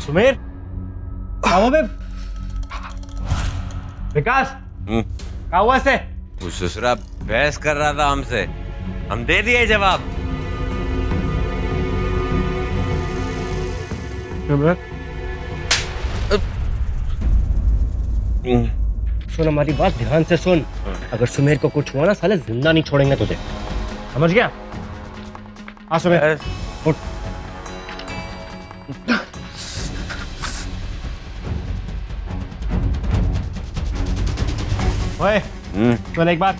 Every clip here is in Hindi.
सुमेर, आओ बे। विकास, क्या हुआ से? वो ससुरा बहस कर रहा था हमसे, हम दे दिए जवाब। सुन हमारी बात ध्यान से सुन। अगर सुमेर को कुछ हुआ ना साले जिंदा नहीं छोड़ेंगे तुझे, समझ गया? हाँ सुमेर, उठ। ओए, सुन एक बात।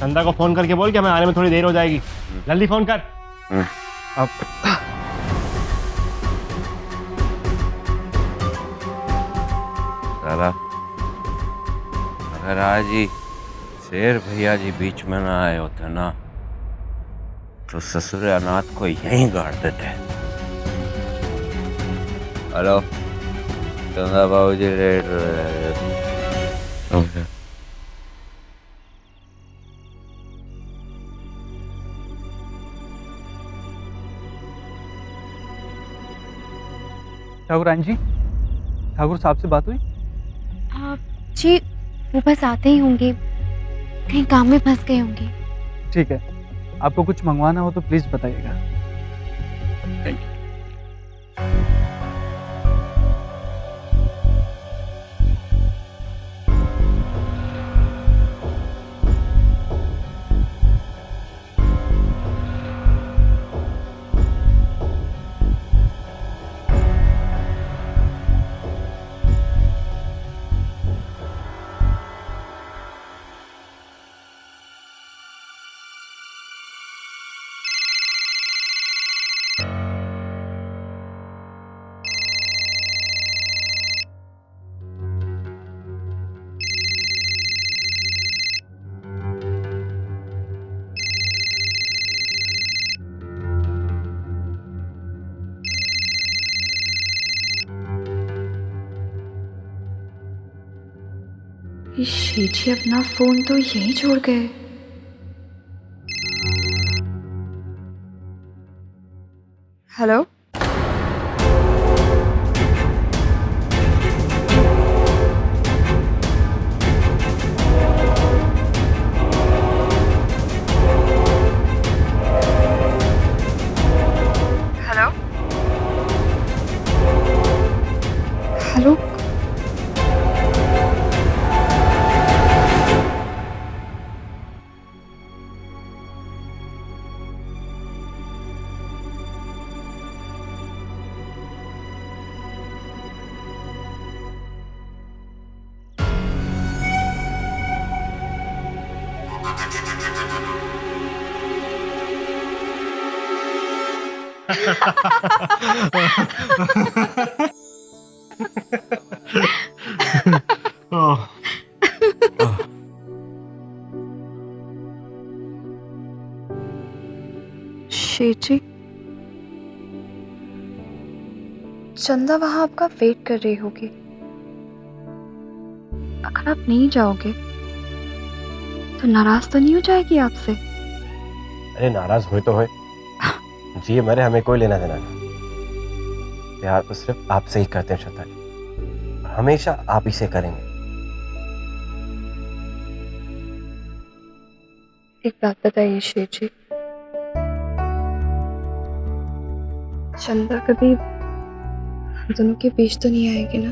चंदा को फोन करके बोल कि हमें आने में थोड़ी देर हो जाएगी। जल्दी फोन कर। अब साला, अगर आज ही शेर भैया जी बीच में ना आए होते ना, तो ससुर अनाथ को यहीं गाड़ देते। हेलो, चंदा बाबूजी रेड। ठाकुर जी, ठाकुर साहब से बात हुई? जी वो बस आते ही होंगे, कहीं काम में फंस गए होंगे। ठीक है, आपको कुछ मंगवाना हो तो प्लीज बताइएगा। Thank you. ये शीची अपना फोन तो यहीं छोड़ गए। Hello, hello, hello. शेठ जी, चंदा वहां आपका वेट कर रही होगी। अगर आप नहीं जाओगे तो नाराज तो नहीं हो जाएगी आपसे? अरे नाराज हुए तो होए, जी मरे हमें कोई लेना देना नहीं। प्यार तो सिर्फ आपसे ही करते हैं श्रद्धा जी, हमेशा आप ही से करेंगे। एक बात बताइए शेठ जी, चंदा कभी हम दोनों के बीच तो नहीं आएगी ना?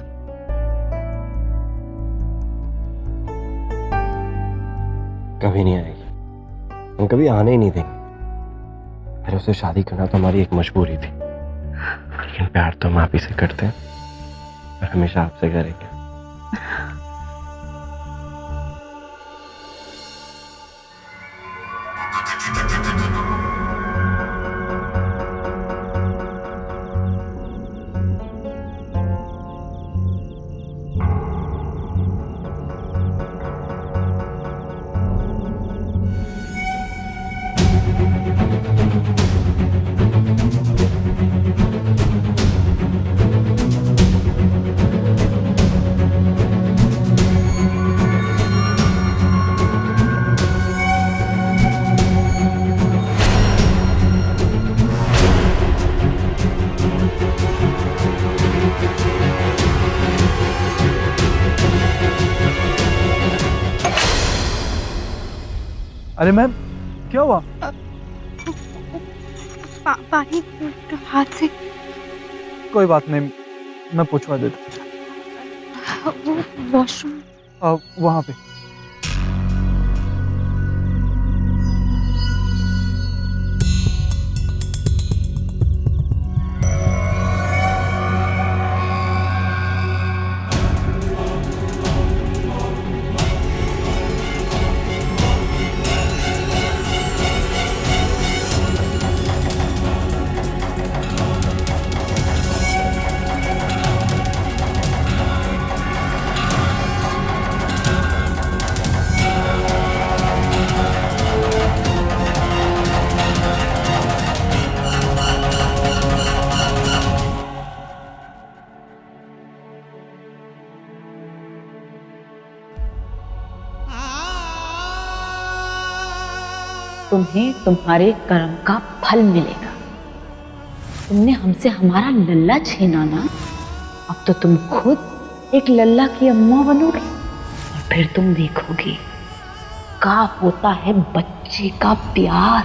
कभी नहीं आएगी, हम कभी आने ही नहीं देंगे। फिर उसे शादी करना तो हमारी एक मजबूरी थी, लेकिन प्यार तो हम आप ही से करते हैं और हमेशा आपसे करेंगे। अरे मैम, क्या हुआ? पानी हाथ से। कोई बात नहीं, मैं पूछवा देता वो वॉशरूम। वहाँ पे। तुम्हें तुम्हारे कर्म का फल मिलेगा। तुमने हमसे हमारा लल्ला छीना ना, अब तो तुम खुद एक लल्ला की अम्मा बनोगे और फिर तुम देखोगे क्या होता है बच्चे का प्यार।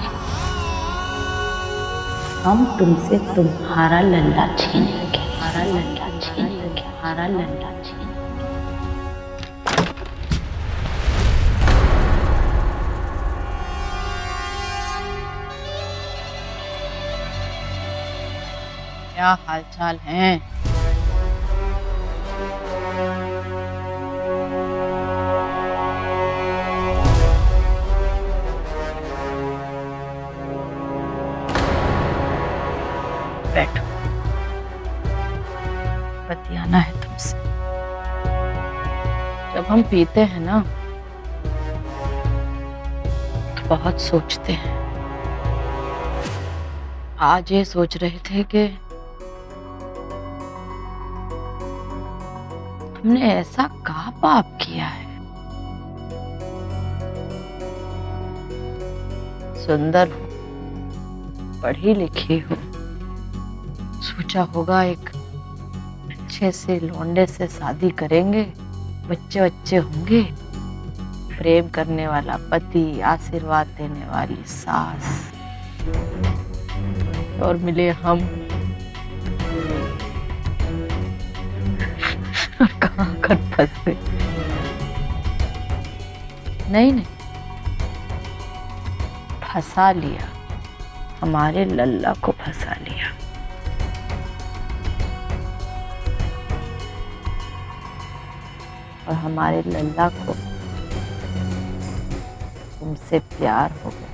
हम तुमसे तुम्हारा लल्ला छीनेंगे, हमारा लल्ला छीनेंगे, हमारा लल्ला छीनेंगे। क्या हालचाल है? बैठो, बतियाना है तुमसे। जब हम पीते हैं ना तो बहुत सोचते हैं। आज ये सोच रहे थे कि तुमने ऐसा क्या पाप किया है? सुंदर हो, पढ़ी लिखी हो, सोचा होगा एक अच्छे से लौंडे से शादी करेंगे, बच्चे बच्चे होंगे, प्रेम करने वाला पति, आशीर्वाद देने वाली सास, और मिले हम। और कहाँ कर फंस गए। नहीं नहीं, फंसा लिया, हमारे लल्ला को फंसा लिया। और हमारे लल्ला को तुमसे प्यार हो गया।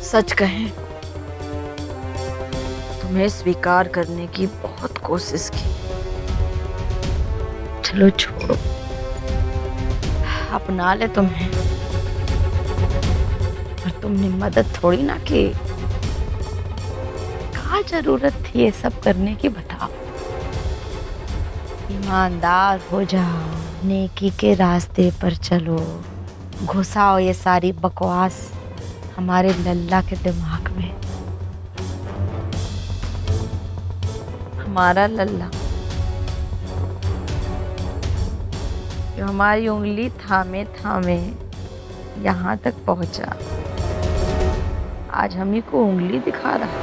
सच कहें, तुम्हें स्वीकार करने की बहुत कोशिश की। चलो छोड़ो, अपना ले तुम्हें। पर तुमने मदद थोड़ी ना की। क्या जरूरत थी ये सब करने की, बताओ। ईमानदार हो जाओ, नेकी के रास्ते पर चलो, घुसाओ ये सारी बकवास हमारे लल्ला के दिमाग में। हमारा लल्ला जो हमारी उंगली थामे थामे यहाँ तक पहुंचा, आज हम ही को उंगली दिखा रहा।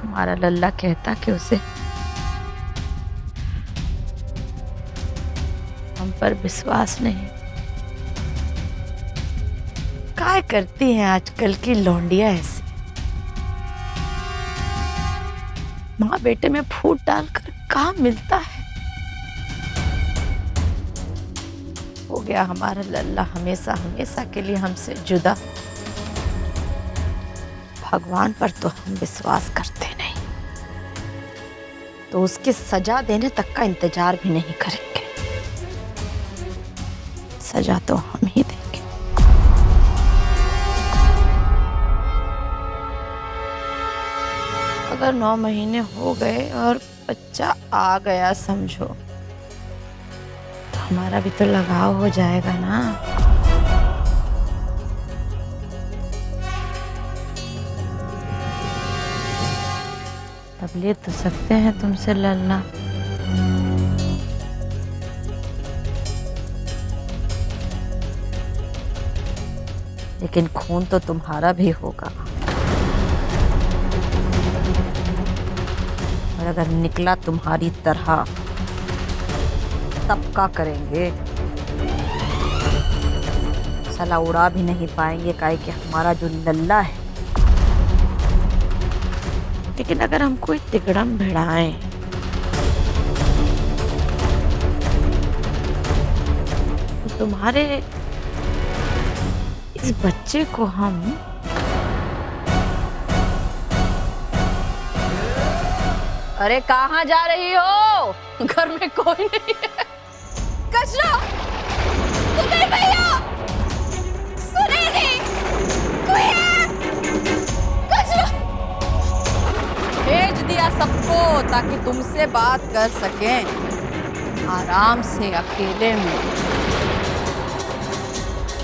हमारा लल्ला कहता कि उसे हम पर विश्वास नहीं। क्या करती हैं आजकल की लौंडियां ऐसे, माँ बेटे में फूट डालकर क्या मिलता है। हो गया हमारा लल्ला हमेशा हमेशा के लिए हमसे जुदा। भगवान पर तो हम विश्वास करते नहीं, तो उसकी सजा देने तक का इंतजार भी नहीं करेंगे। सजा तो हम ही देंगे। अगर 9 महीने हो गए और बच्चा आ गया समझो, तो हमारा भी तो लगाव हो जाएगा ना। तब ले तो सकते हैं तुमसे लल्ला, लेकिन खून तो तुम्हारा भी होगा। और अगर निकला तुम्हारी तरह तब क्या करेंगे? साला उड़ा भी नहीं पाएंगे, काहे कि हमारा जो लल्ला है। लेकिन अगर हम कोई तिगड़म भिड़ाएं तो तुम्हारे इस बच्चे को हम अरे कहाँ जा रही हो? घर में कोई नहीं है। कचरा तुम्हें भैया सुने नहीं, कोई है? कचरा भेज दिया सबको ताकि तुमसे बात कर सकें आराम से अकेले में।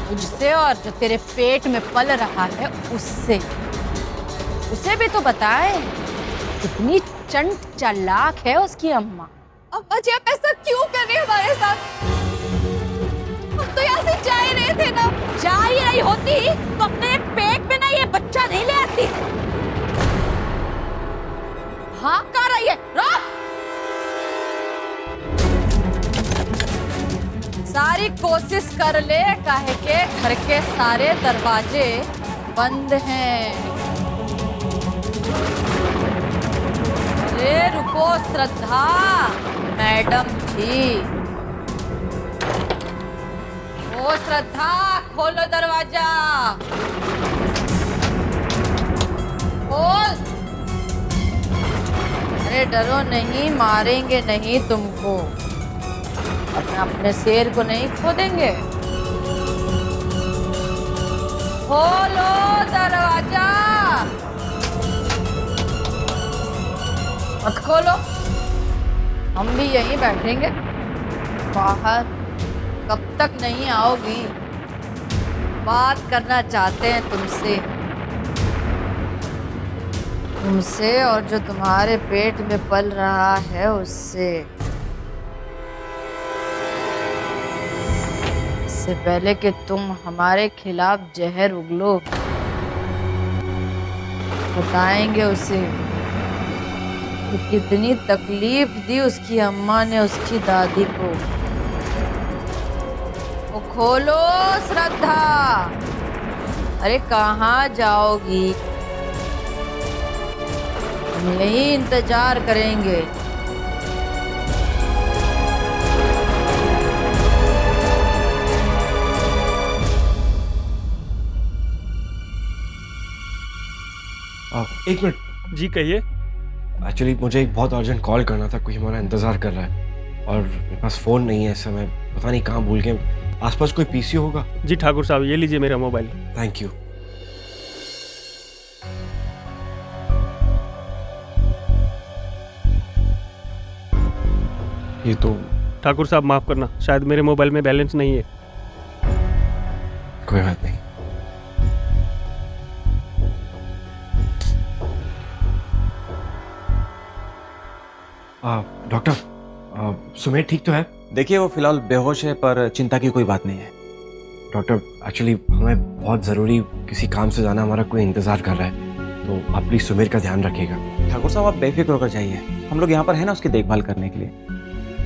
तुझसे और जो तेरे पेट में पल रहा है उससे, उसे भी तो बताए कितनी चंट चालाक है उसकी अम्मा। अम्मा जी आप ऐसा क्यों कर रहे हैं हमारे साथ? हम तो यहाँ से जा ही रहे थे ना। जा ही रही होती तो अपने पेट में ना ये बच्चा नहीं ले आती। हाँ कर रही है, रोक। सारी कोशिश कर ले, काहे के घर के सारे दरवाजे बंद हैं। अरे रुको श्रद्धा मैडम जी, ओ श्रद्धा खोलो दरवाजा, खोल। अरे डरो नहीं, मारेंगे नहीं तुमको, अपने शेर को नहीं खो देंगे। खोलो दरवाजा, मत खोलो, हम भी यहीं बैठेंगे बाहर। कब तक नहीं आओगी? बात करना चाहते हैं तुमसे, तुमसे और जो तुम्हारे पेट में पल रहा है उससे। इससे पहले कि तुम हमारे खिलाफ जहर उगलो, बताएंगे उसे कि कितनी तकलीफ दी उसकी अम्मा ने उसकी दादी को। वो खोलो श्रद्धा, अरे कहाँ जाओगी? हम यही इंतजार करेंगे। एक मिनट जी कहिए। एक्चुअली मुझे एक बहुत अर्जेंट कॉल करना था, कोई हमारा इंतज़ार कर रहा है और मेरे पास फ़ोन नहीं है इस समय, पता नहीं कहाँ भूल गए। आसपास कोई पीसी होगा? जी ठाकुर साहब, ये लीजिए मेरा मोबाइल। Thank you. ये तो ठाकुर साहब माफ़ करना, शायद मेरे मोबाइल में बैलेंस नहीं है। कोई बात नहीं। डॉक्टर, सुमेर ठीक तो है? देखिए वो फिलहाल बेहोश है, पर चिंता की कोई बात नहीं है। डॉक्टर एक्चुअली हमें बहुत ज़रूरी किसी काम से जाना, हमारा कोई इंतज़ार कर रहा है, तो आप प्लीज़ सुमेर का ध्यान रखिएगा। ठाकुर साहब आप बेफिक्र होकर जाइए, हम लोग यहाँ पर हैं ना उसकी देखभाल करने के लिए।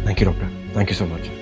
Thank you doctor, thank you so much.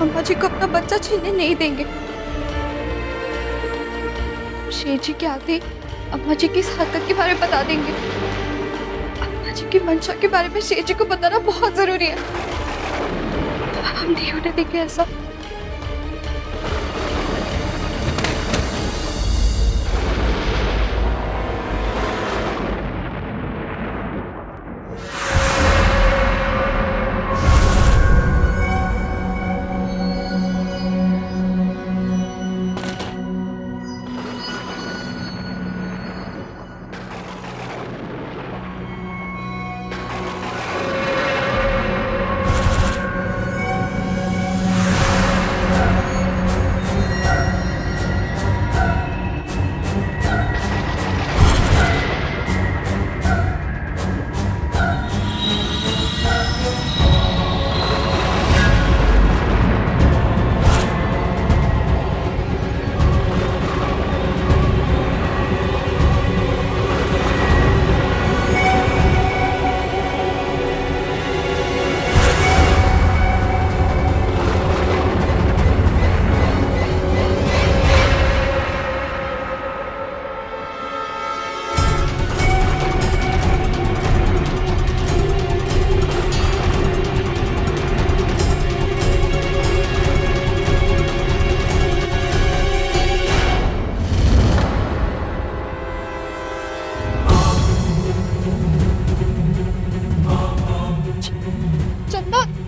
अम्मा जी को अपना बच्चा छीनने नहीं देंगे। शेर जी के आते ही अम्मा जी की इस हरकत के बारे में बता देंगे। अम्मा जी की मंशा के बारे में शेर जी को बताना बहुत जरूरी है। हम नहीं होने देंगे ऐसा।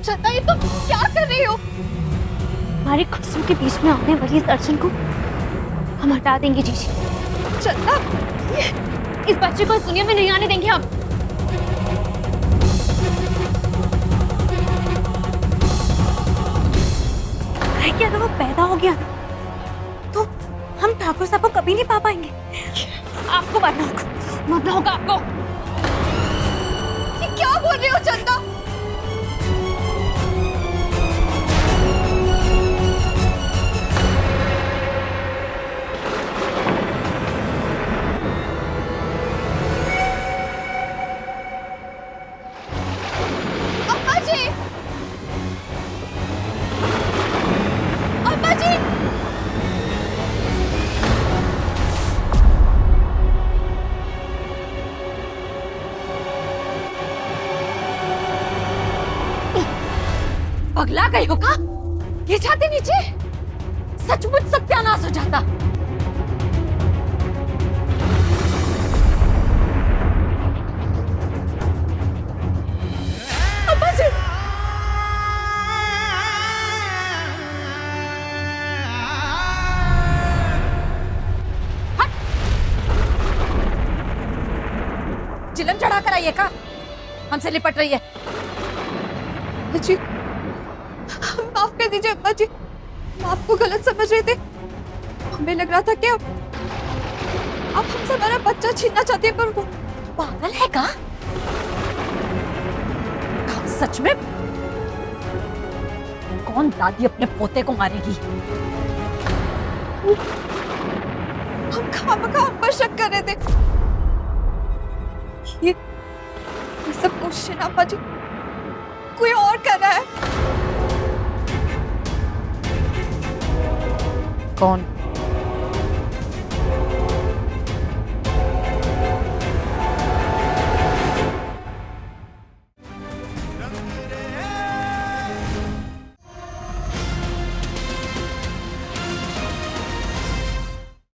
चंदा, ये तुम क्या कर रही हो? हमारी खुशियों के बीच में आने वाली इस अड़चन को हम हटा देंगे जीजी। चंदा, इस बच्चे को इस दुनिया में नहीं आने देंगे हम। कि अगर वो पैदा हो गया ना तो हम ठाकुर साहब को कभी नहीं पा पाएंगे। आपको मरना होगा आपको। ये क्या बोल रही हो चंदा? अम्मा जी, अम्मा जी, पगला गई हो का? ये जाते नीचे सचमुच सत्यानाश हो जाता। अम्मा जी, चिलम चढ़ा कर आइए का? हमसे लिपट रही है। अम्मा जी, माफ कर दीजिए अम्मा जी, हम आपको गलत समझ रहे थे। हमें लग रहा था कि आप हमसे हमारा बच्चा छीनना चाहती है, पर वो पागल है का? सच में कौन दादी अपने पोते को मारेगी? हम खामखा हम पर शक कर रहे थे। ये सब कोशिश ना अम्मा जी, कोई और कर रहा है। कौन?